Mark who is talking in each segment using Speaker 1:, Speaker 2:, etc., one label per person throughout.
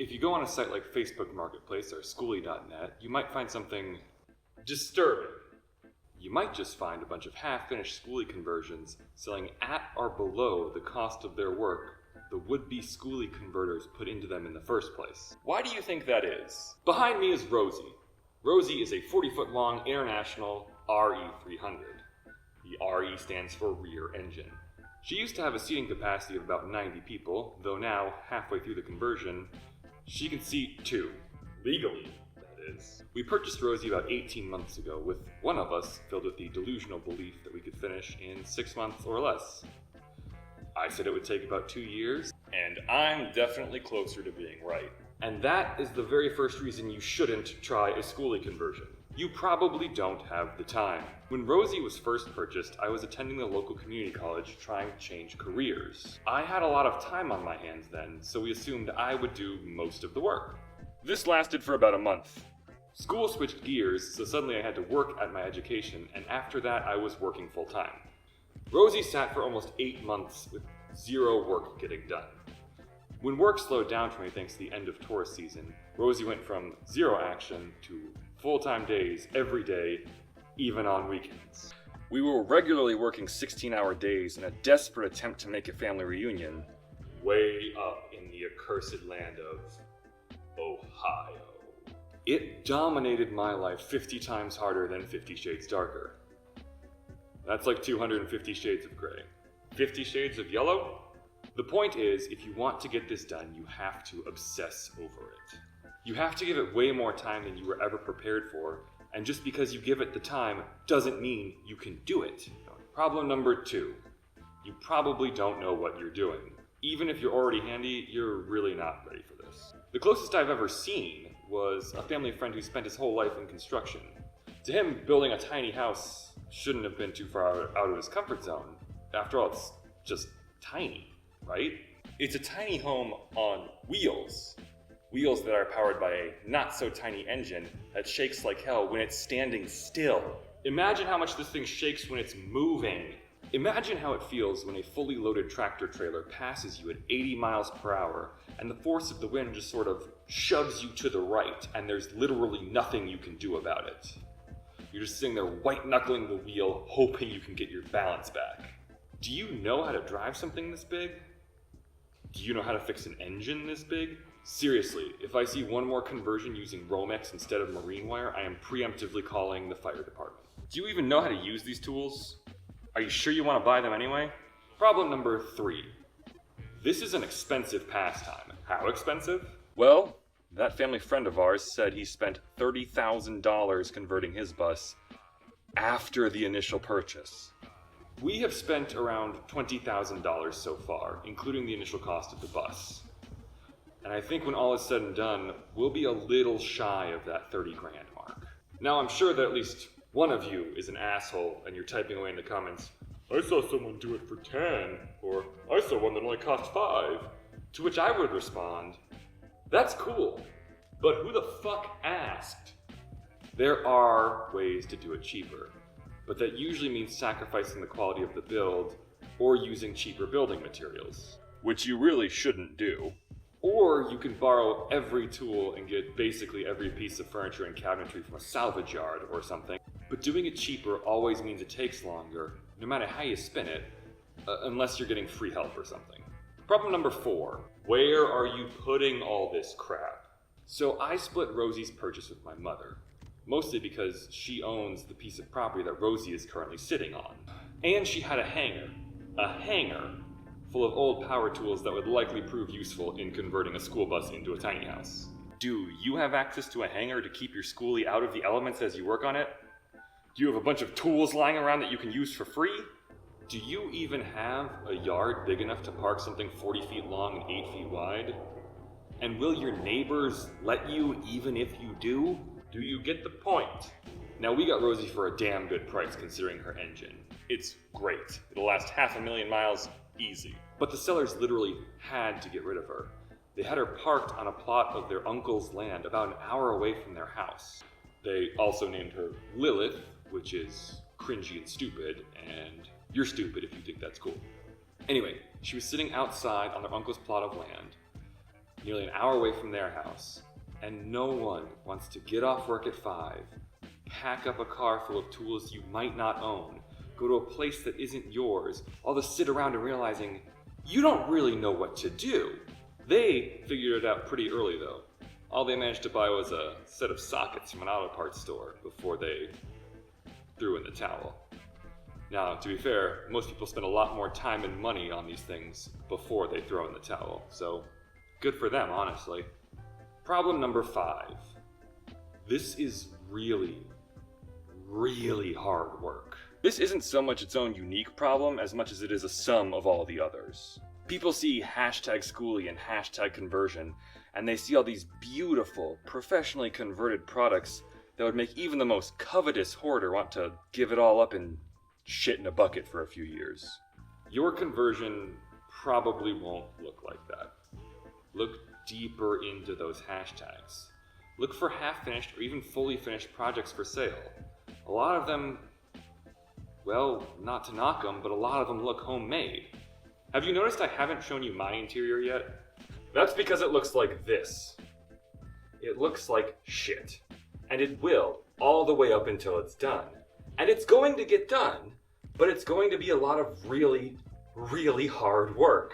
Speaker 1: If you go on a site like Facebook Marketplace or skoolie.net, you might find something disturbing. You might just find a bunch of half-finished skoolie conversions selling at or below the cost of their work the would-be skoolie converters put into them in the first place. Why do you think that is? Behind me is Rosie. Rosie is a 40-foot-long international RE300. The RE stands for rear engine. She used to have a seating capacity of about 90 people, though now, halfway through the conversion, she can seat 2. Legally, that is. We purchased Rosie about 18 months ago, with one of us filled with the delusional belief that we could finish in 6 months or less. I said it would take about 2 years, and I'm definitely closer to being right. And that is the very first reason you shouldn't try a skoolie conversion. You probably don't have the time. When Rosie was first purchased, I was attending the local community college trying to change careers. I had a lot of time on my hands then, so we assumed I would do most of the work. This lasted for about a month. School switched gears, so suddenly I had to work at my education, and after that I was working full-time. Rosie sat for almost 8 months with zero work getting done. When work slowed down for me thanks to the end of tourist season, Rosie went from zero action to full-time days every day, even on weekends. We were regularly working 16-hour days in a desperate attempt to make a family reunion way up in the accursed land of Ohio. It dominated my life 50 times harder than 50 Shades Darker. That's like 250 shades of gray. 50 shades of yellow? The point is, if you want to get this done, you have to obsess over it. You have to give it way more time than you were ever prepared for, and just because you give it the time doesn't mean you can do it. Problem number 2. You probably don't know what you're doing. Even if you're already handy, you're really not ready for this. The closest I've ever seen was a family friend who spent his whole life in construction. To him, building a tiny house shouldn't have been too far out of his comfort zone. After all, it's just tiny, right? It's a tiny home on wheels. Wheels that are powered by a not-so-tiny engine that shakes like hell when it's standing still. Imagine how much this thing shakes when it's moving. Imagine how it feels when a fully loaded tractor trailer passes you at 80 miles per hour and the force of the wind just sort of shoves you to the right and there's literally nothing you can do about it. You're just sitting there white-knuckling the wheel, hoping you can get your balance back. Do you know how to drive something this big? Do you know how to fix an engine this big? Seriously, if I see one more conversion using Romex instead of marine wire, I am preemptively calling the fire department. Do you even know how to use these tools? Are you sure you want to buy them anyway? Problem number 3. This is an expensive pastime. How expensive? Well, that family friend of ours said he spent $30,000 converting his bus after the initial purchase. We have spent around $20,000 so far, including the initial cost of the bus. And I think when all is said and done, we'll be a little shy of that 30 grand mark. Now I'm sure that at least one of you is an asshole and you're typing away in the comments, I saw someone do it for 10, or I saw one that only cost 5. To which I would respond, that's cool, but who the fuck asked? There are ways to do it cheaper, but that usually means sacrificing the quality of the build or using cheaper building materials, which you really shouldn't do. Or you can borrow every tool and get basically every piece of furniture and cabinetry from a salvage yard or something. But doing it cheaper always means it takes longer, no matter how you spin it, unless you're getting free help or something. Problem number 4. Where are you putting all this crap? So I split Rosie's purchase with my mother, mostly because she owns the piece of property that Rosie is currently sitting on. And she had a hangar full of old power tools that would likely prove useful in converting a school bus into a tiny house. Do you have access to a hangar to keep your skoolie out of the elements as you work on it? Do you have a bunch of tools lying around that you can use for free? Do you even have a yard big enough to park something 40 feet long and 8 feet wide? And will your neighbors let you even if you do? Do you get the point? Now we got Rosie for a damn good price considering her engine. It's great. It'll last 500,000 miles easy. But the sellers literally had to get rid of her. They had her parked on a plot of their uncle's land about an hour away from their house. They also named her Lilith, which is cringy and stupid, and you're stupid if you think that's cool. Anyway, she was sitting outside on their uncle's plot of land, nearly an hour away from their house, and no one wants to get off work at 5, pack up a car full of tools you might not own, go to a place that isn't yours, all to sit around and realizing you don't really know what to do. They figured it out pretty early though. All they managed to buy was a set of sockets from an auto parts store before they threw in the towel. Now, to be fair, most people spend a lot more time and money on these things before they throw in the towel, so good for them, honestly. Problem number 5. This is really, really hard work. This isn't so much its own unique problem as much as it is a sum of all the others. People see #skoolie and #conversion, and they see all these beautiful, professionally converted products that would make even the most covetous hoarder want to give it all up and shit in a bucket for a few years. Your conversion probably won't look like that. Look deeper into those hashtags. Look for half-finished or even fully finished projects for sale. A lot of them, well, not to knock them, but a lot of them look homemade. Have you noticed I haven't shown you my interior yet? That's because it looks like this. It looks like shit. And it will, all the way up until it's done. And it's going to get done, but it's going to be a lot of really, really hard work.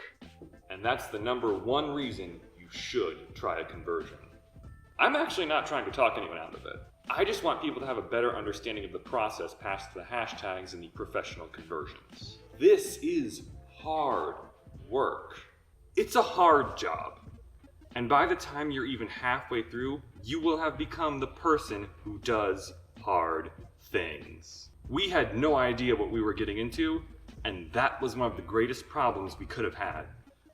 Speaker 1: And that's the number one reason you should try a conversion. I'm actually not trying to talk anyone out of it. I just want people to have a better understanding of the process past the hashtags and the professional conversions. This is hard work. It's a hard job. And by the time you're even halfway through, you will have become the person who does hard things. We had no idea what we were getting into, and that was one of the greatest problems we could have had.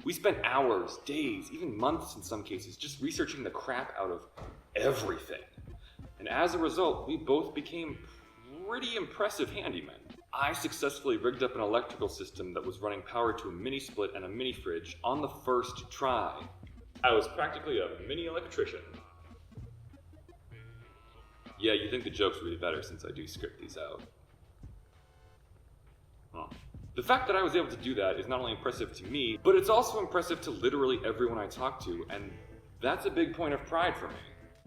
Speaker 1: We spent hours, days, even months in some cases, just researching the crap out of everything. And as a result, we both became pretty impressive handymen. I successfully rigged up an electrical system that was running power to a mini split and a mini fridge on the first try. I was practically a mini electrician. Yeah, you think the jokes would be better since I do script these out. Huh. The fact that I was able to do that is not only impressive to me, but it's also impressive to literally everyone I talk to, and that's a big point of pride for me.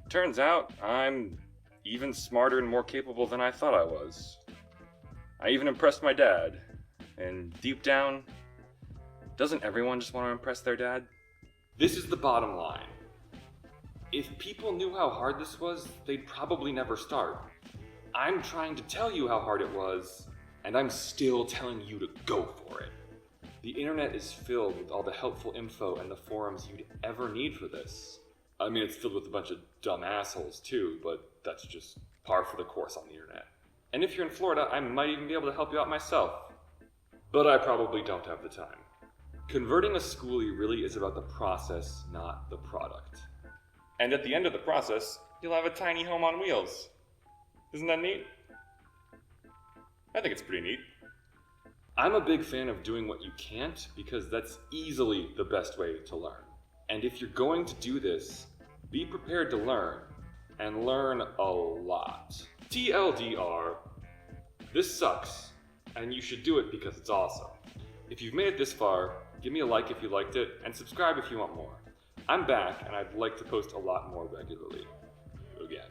Speaker 1: Turns out, I'm even smarter and more capable than I thought I was. I even impressed my dad, and deep down, doesn't everyone just want to impress their dad? This is the bottom line. If people knew how hard this was, they'd probably never start. I'm trying to tell you how hard it was, and I'm still telling you to go for it. The internet is filled with all the helpful info and the forums you'd ever need for this. I mean, it's filled with a bunch of dumb assholes too, but that's just par for the course on the internet. And if you're in Florida, I might even be able to help you out myself. But I probably don't have the time. Converting a skoolie really is about the process, not the product. And at the end of the process, you'll have a tiny home on wheels. Isn't that neat? I think it's pretty neat. I'm a big fan of doing what you can't because that's easily the best way to learn. And if you're going to do this, be prepared to learn, and learn a lot. TLDR, this sucks, and you should do it because it's awesome. If you've made it this far, give me a like if you liked it, and subscribe if you want more. I'm back, and I'd like to post a lot more regularly. Again.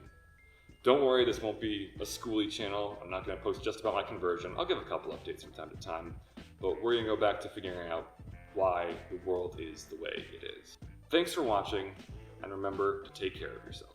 Speaker 1: Don't worry, this won't be a skoolie channel. I'm not going to post just about my conversion. I'll give a couple updates from time to time, but we're going to go back to figuring out why the world is the way it is. Thanks for watching, and remember to take care of yourself.